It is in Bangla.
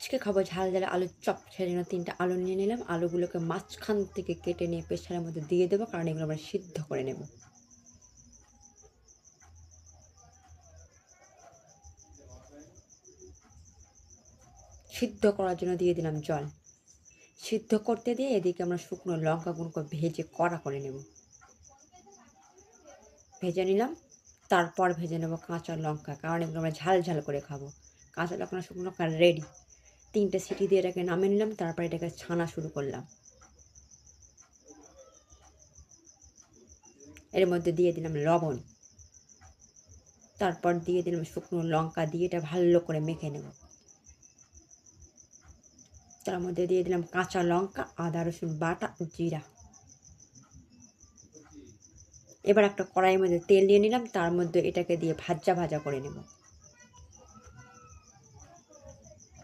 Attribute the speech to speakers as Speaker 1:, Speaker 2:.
Speaker 1: আজকে খাবো ঝাল ঝাল আলুর চপ, সেজন্য ৩টা আলু নিয়ে নিলাম। আলুগুলোকে মাঝখান থেকে কেটে নিয়ে প্রেসারের মধ্যে দিয়ে দেবো, কারণ এগুলো আমরা সিদ্ধ করে নেব। সিদ্ধ করার জন্য দিয়ে দিলাম জল। সিদ্ধ করতে দিয়ে এদিকে আমরা শুকনো লঙ্কাগুলোকে ভেজে কড়া করে নেব। ভেজে নিলাম, তারপর ভেজে নেব কাঁচা লঙ্কা, কারণ এগুলো আমরা ঝাল ঝাল করে খাবো। কাঁচা লঙ্কা শুকনো লঙ্কা রেডি। 3টে সিটি দিয়ে এটাকে নামিয়ে নিলাম, তারপর এটাকে ছানা শুরু করলাম। এর মধ্যে দিয়ে দিলাম লবণ, তারপর দিয়ে দিলাম শুকনো লঙ্কা, দিয়ে এটা ভালো করে মেখে নেব। তার মধ্যে দিয়ে দিলাম কাঁচা লঙ্কা, আদা রসুন বাটা, জিরা। এবার একটা কড়াইয়ের মধ্যে তেল দিয়ে নিলাম, তার মধ্যে এটাকে দিয়ে ভাজা ভাজা করে নেব।